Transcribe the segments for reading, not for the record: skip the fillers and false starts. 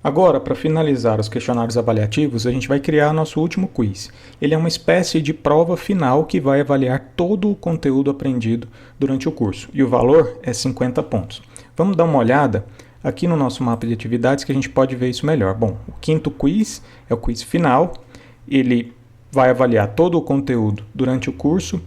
Agora, para finalizar os questionários avaliativos, a gente vai criar nosso último quiz. Ele é uma espécie de prova final que vai avaliar todo o conteúdo aprendido durante o curso, e o valor é 50 pontos. Vamos dar uma olhada aqui no nosso mapa de atividades que a gente pode ver isso melhor. Bom, o quinto quiz é o quiz final, ele vai avaliar todo o conteúdo durante o curso,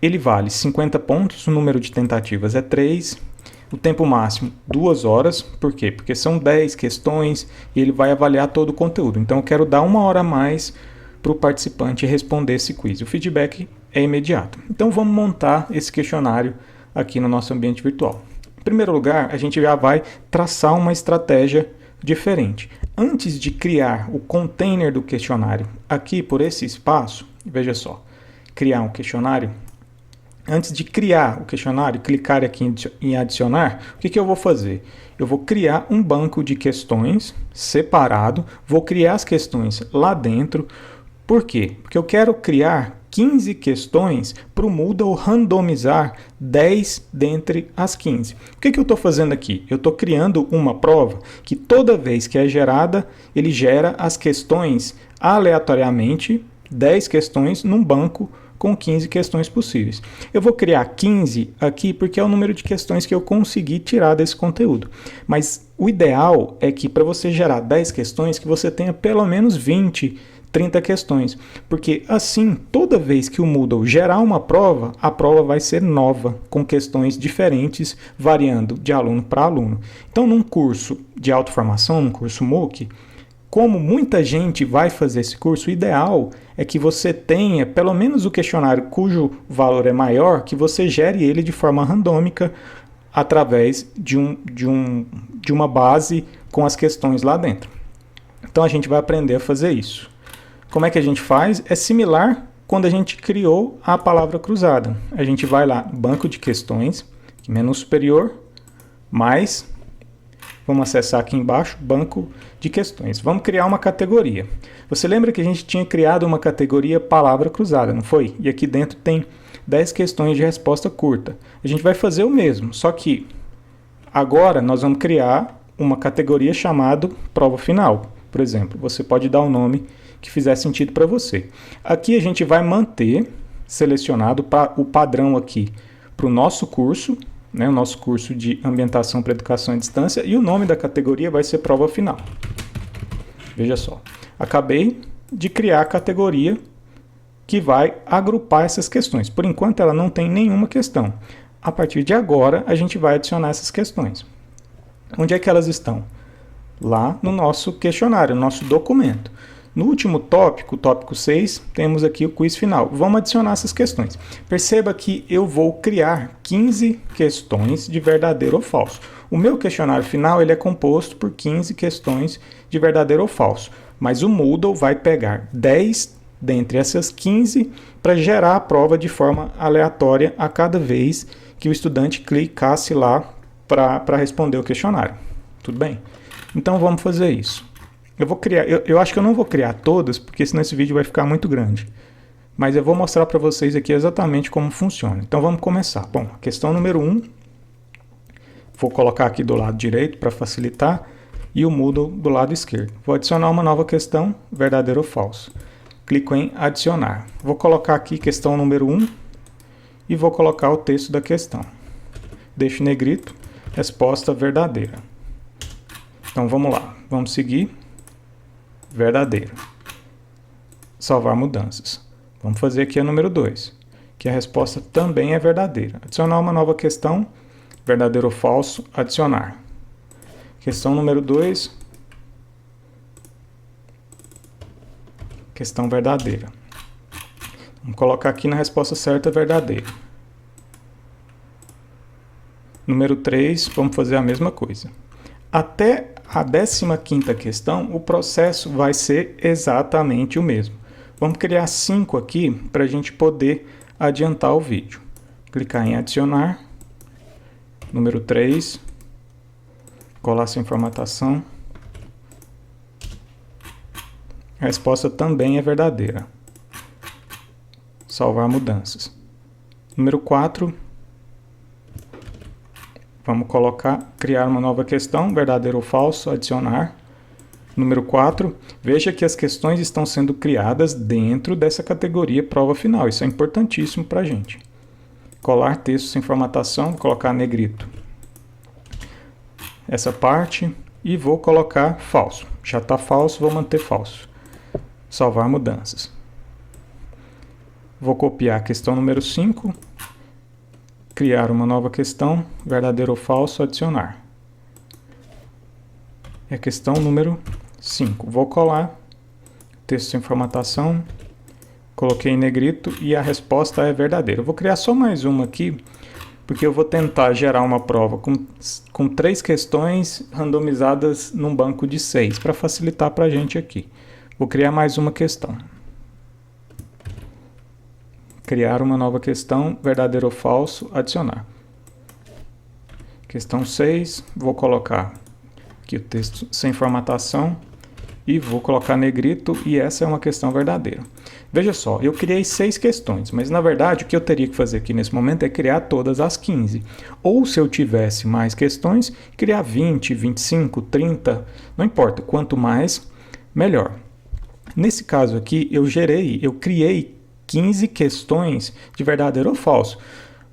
ele vale 50 pontos, o número de tentativas é 3, o tempo máximo 2 horas, por quê? Porque são 10 questões e ele vai avaliar todo o conteúdo. Então eu quero dar 1 hora a mais para o participante responder esse quiz. O feedback é imediato. Então vamos montar esse questionário aqui no nosso ambiente virtual. Em primeiro lugar, a gente já vai traçar uma estratégia diferente. Antes de criar o container do questionário aqui por esse espaço, veja só, criar um questionário. Antes de criar o questionário, clicar aqui em adicionar, o que eu vou fazer? Eu vou criar um banco de questões separado, vou criar as questões lá dentro. Por quê? Porque eu quero criar 15 questões para o Moodle randomizar 10 dentre as 15. O que eu estou fazendo aqui? Eu estou criando uma prova que toda vez que é gerada, ele gera as questões aleatoriamente, 10 questões num banco com 15 questões possíveis. Eu vou criar 15 aqui porque é o número de questões que eu consegui tirar desse conteúdo. Mas o ideal é que para você gerar 10 questões, que você tenha pelo menos 20, 30 questões. Porque assim, toda vez que o Moodle gerar uma prova, a prova vai ser nova, com questões diferentes, variando de aluno para aluno. Então, num curso de autoformação, num curso MOOC, como muita gente vai fazer esse curso, o ideal é que você tenha pelo menos o questionário cujo valor é maior, que você gere ele de forma randômica através de uma base com as questões lá dentro. Então a gente vai aprender a fazer isso. Como é que a gente faz? É similar quando a gente criou a palavra cruzada. A gente vai lá, banco de questões, menu superior, mais... Vamos acessar aqui embaixo, banco de questões. Vamos criar uma categoria. Você lembra que a gente tinha criado uma categoria palavra cruzada, não foi? E aqui dentro tem 10 questões de resposta curta. A gente vai fazer o mesmo, só que agora nós vamos criar uma categoria chamada prova final. Por exemplo, você pode dar o nome que fizer sentido para você. Aqui a gente vai manter selecionado o padrão aqui para o nosso curso, o nosso curso de ambientação para educação à distância, e o nome da categoria vai ser prova final. Veja só, acabei de criar a categoria que vai agrupar essas questões. Por enquanto ela não tem nenhuma questão. A partir de agora a gente vai adicionar essas questões. Onde é que elas estão? Lá no nosso questionário, no nosso documento. No último tópico, o tópico 6, temos aqui o quiz final. Vamos adicionar essas questões. Perceba que eu vou criar 15 questões de verdadeiro ou falso. O meu questionário final ele é composto por 15 questões de verdadeiro ou falso. Mas o Moodle vai pegar 10 dentre essas 15 para gerar a prova de forma aleatória a cada vez que o estudante clicasse lá para responder o questionário. Tudo bem? Então vamos fazer isso. Eu acho que eu não vou criar todas, porque senão esse vídeo vai ficar muito grande. Mas eu vou mostrar para vocês aqui exatamente como funciona. Então vamos começar. Bom, questão número 1. Vou colocar aqui do lado direito para facilitar. E o Moodle do lado esquerdo. Vou adicionar uma nova questão, verdadeiro ou falso. Clico em adicionar. Vou colocar aqui questão número 1. E vou colocar o texto da questão. Deixo negrito, resposta verdadeira. Então vamos lá. Vamos seguir. Verdadeiro. Salvar mudanças. Vamos fazer aqui a número 2, que a resposta também é verdadeira. Adicionar uma nova questão, verdadeiro ou falso, adicionar. Questão número 2, questão verdadeira. Vamos colocar aqui na resposta certa, verdadeira. Número 3, vamos fazer a mesma coisa. Até a 15ª questão, o processo vai ser exatamente o mesmo. Vamos criar 5 aqui para a gente poder adiantar o vídeo. Clicar em adicionar. Número 3. Colar sem formatação. A resposta também é verdadeira. Salvar mudanças. Número 4. Vamos criar uma nova questão, verdadeiro ou falso, adicionar. Número 4, veja que as questões estão sendo criadas dentro dessa categoria prova final. Isso é importantíssimo para a gente. Colar texto sem formatação, vou colocar negrito essa parte e vou colocar falso. Já está falso, vou manter falso. Salvar mudanças. Vou copiar a questão número 5, criar uma nova questão, verdadeiro ou falso, adicionar. É a questão número 5. Vou colar, texto sem formatação, coloquei em negrito e a resposta é verdadeira. Eu vou criar só mais uma aqui, porque eu vou tentar gerar uma prova com 3 questões randomizadas num banco de 6, para facilitar para a gente aqui. Vou criar mais uma questão. Criar uma nova questão, verdadeiro ou falso, adicionar. Questão 6, vou colocar aqui o texto sem formatação e vou colocar negrito e essa é uma questão verdadeira. Veja só, eu criei 6 questões, mas na verdade o que eu teria que fazer aqui nesse momento é criar todas as 15. Ou se eu tivesse mais questões, criar 20, 25, 30, não importa, quanto mais, melhor. Nesse caso aqui, eu criei 15 questões de verdadeiro ou falso.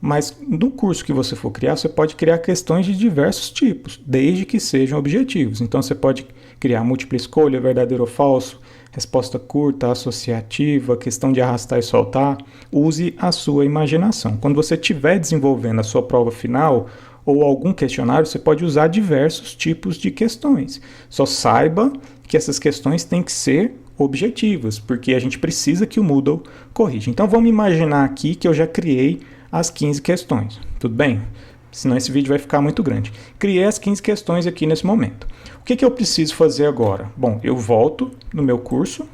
Mas no curso que você for criar, você pode criar questões de diversos tipos, desde que sejam objetivos. Então você pode criar múltipla escolha, verdadeiro ou falso, resposta curta, associativa, questão de arrastar e soltar. Use a sua imaginação. Quando você estiver desenvolvendo a sua prova final ou algum questionário, você pode usar diversos tipos de questões. Só saiba que essas questões têm que ser objetivas, porque a gente precisa que o Moodle corrija. Então vamos imaginar aqui que eu já criei as 15 questões, tudo bem? Senão esse vídeo vai ficar muito grande. Criei as 15 questões aqui nesse momento. O que eu preciso fazer agora? Bom, eu volto no meu curso,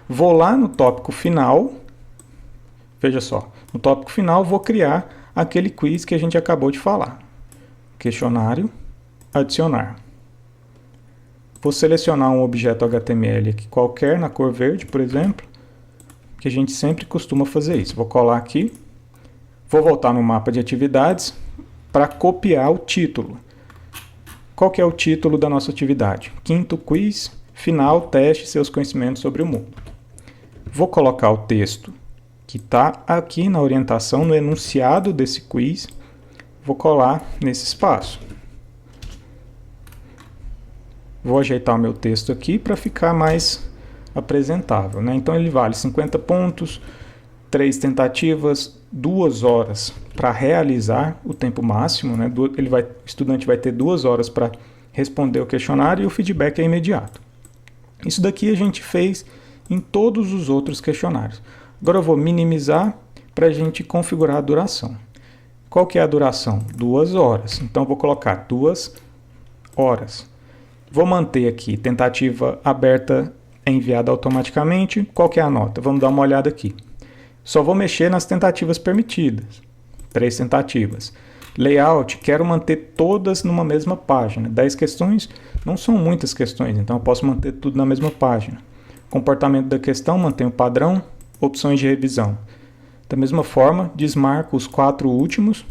vou lá no tópico final, veja só, no tópico final vou criar aquele quiz que a gente acabou de falar. Questionário, adicionar. Vou selecionar um objeto HTML aqui qualquer, na cor verde, por exemplo, que a gente sempre costuma fazer isso. Vou colar aqui. Vou voltar no mapa de atividades para copiar o título. Qual que é o título da nossa atividade? 5º quiz, final, teste seus conhecimentos sobre o mundo. Vou colocar o texto que está aqui na orientação, no enunciado desse quiz. Vou colar nesse espaço. Vou ajeitar o meu texto aqui para ficar mais apresentável, né? Então ele vale 50 pontos, 3 tentativas, 2 horas para realizar o tempo máximo, né? O estudante vai ter 2 horas para responder o questionário e o feedback é imediato. Isso daqui a gente fez em todos os outros questionários. Agora eu vou minimizar para a gente configurar a duração. Qual que é a duração? 2 horas. Então vou colocar 2 horas. Vou manter aqui tentativa aberta é enviada automaticamente. Qual que é a nota? Vamos dar uma olhada aqui. Só vou mexer nas tentativas permitidas. 3 tentativas. Layout, quero manter todas numa mesma página. 10 questões não são muitas questões, então eu posso manter tudo na mesma página. Comportamento da questão, mantenho o padrão. Opções de revisão. Da mesma forma, desmarco os 4 últimos,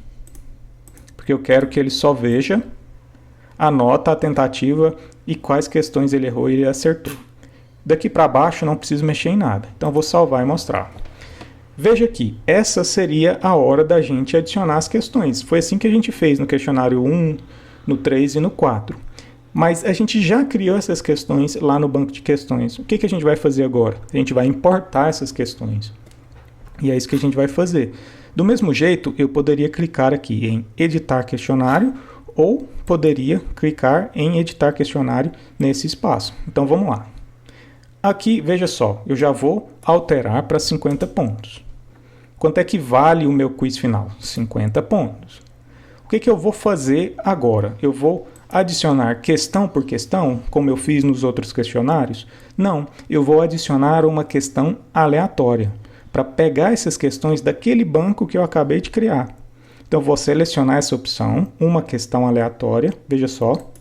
porque eu quero que ele só veja a nota, a tentativa e quais questões ele errou e ele acertou. Daqui para baixo não preciso mexer em nada, então eu vou salvar e mostrar. Veja aqui, essa seria a hora da gente adicionar as questões. Foi assim que a gente fez no questionário 1, no 3 e no 4. Mas a gente já criou essas questões lá no banco de questões. O que a gente vai fazer agora? A gente vai importar essas questões. E é isso que a gente vai fazer. Do mesmo jeito, eu poderia clicar aqui em editar questionário ou poderia clicar em editar questionário nesse espaço. Então vamos lá. Aqui, veja só, eu já vou alterar para 50 pontos. Quanto é que vale o meu quiz final? 50 pontos. O que eu vou fazer agora? Eu vou adicionar questão por questão, como eu fiz nos outros questionários? Não, eu vou adicionar uma questão aleatória, para pegar essas questões daquele banco que eu acabei de criar. Então, eu vou selecionar essa opção, uma questão aleatória, veja só.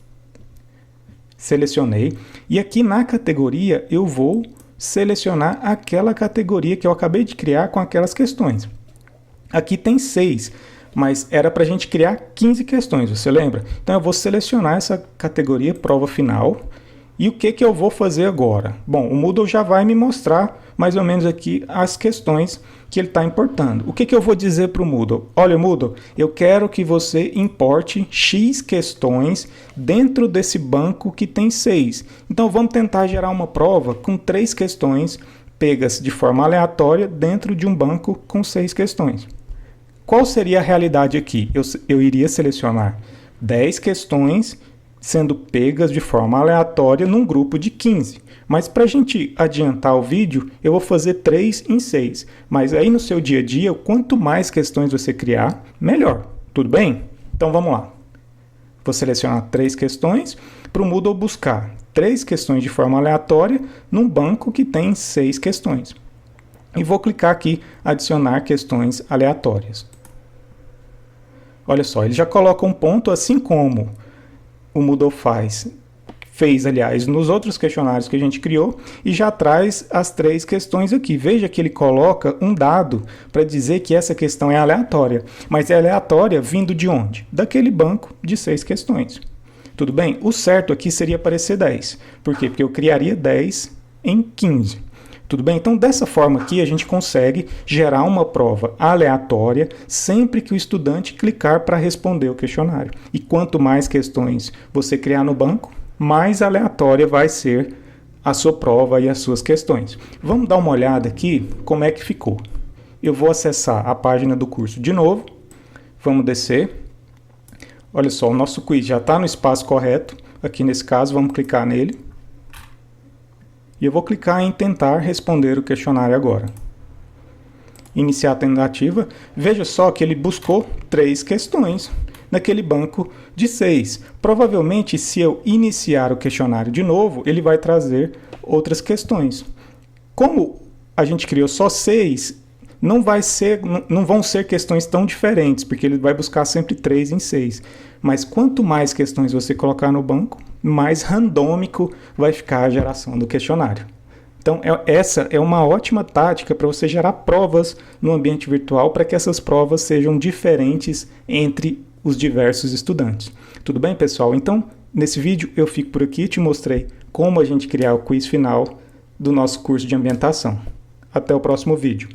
Selecionei. E aqui na categoria, eu vou selecionar aquela categoria que eu acabei de criar com aquelas questões. Aqui tem 6, mas era para a gente criar 15 questões, você lembra? Então, eu vou selecionar essa categoria prova final E o que eu vou fazer agora? Bom, o Moodle já vai me mostrar mais ou menos aqui as questões que ele está importando. O que eu vou dizer para o Moodle? Olha, Moodle, eu quero que você importe X questões dentro desse banco que tem 6. Então vamos tentar gerar uma prova com 3 questões pegas de forma aleatória dentro de um banco com 6 questões. Qual seria a realidade aqui? Eu iria selecionar 10 questões sendo pegas de forma aleatória num grupo de 15. Mas para a gente adiantar o vídeo, eu vou fazer 3 em 6. Mas aí no seu dia a dia, quanto mais questões você criar, melhor. Tudo bem? Então vamos lá. Vou selecionar 3 questões para o Moodle buscar 3 questões de forma aleatória num banco que tem 6 questões. E vou clicar aqui, adicionar questões aleatórias. Olha só, ele já coloca um ponto, assim como o Moodle fez, aliás, nos outros questionários que a gente criou, e já traz as 3 questões aqui. Veja que ele coloca um dado para dizer que essa questão é aleatória, mas é aleatória vindo de onde? Daquele banco de 6 questões. Tudo bem? O certo aqui seria aparecer 10. Por quê? Porque eu criaria 10 em 15. Tudo bem? Então, dessa forma aqui, a gente consegue gerar uma prova aleatória sempre que o estudante clicar para responder o questionário. E quanto mais questões você criar no banco, mais aleatória vai ser a sua prova e as suas questões. Vamos dar uma olhada aqui como é que ficou. Eu vou acessar a página do curso de novo. Vamos descer. Olha só, o nosso quiz já está no espaço correto. Aqui nesse caso, vamos clicar nele. E eu vou clicar em tentar responder o questionário agora. Iniciar a tentativa. Veja só que ele buscou 3 questões naquele banco de 6. Provavelmente, se eu iniciar o questionário de novo, ele vai trazer outras questões. Como a gente criou só 6, não vão ser questões tão diferentes, porque ele vai buscar sempre 3 em 6. Mas quanto mais questões você colocar no banco, mais randômico vai ficar a geração do questionário. Então, essa é uma ótima tática para você gerar provas no ambiente virtual, para que essas provas sejam diferentes entre os diversos estudantes. Tudo bem, pessoal? Então, nesse vídeo eu fico por aqui, te mostrei como a gente criar o quiz final do nosso curso de ambientação. Até o próximo vídeo.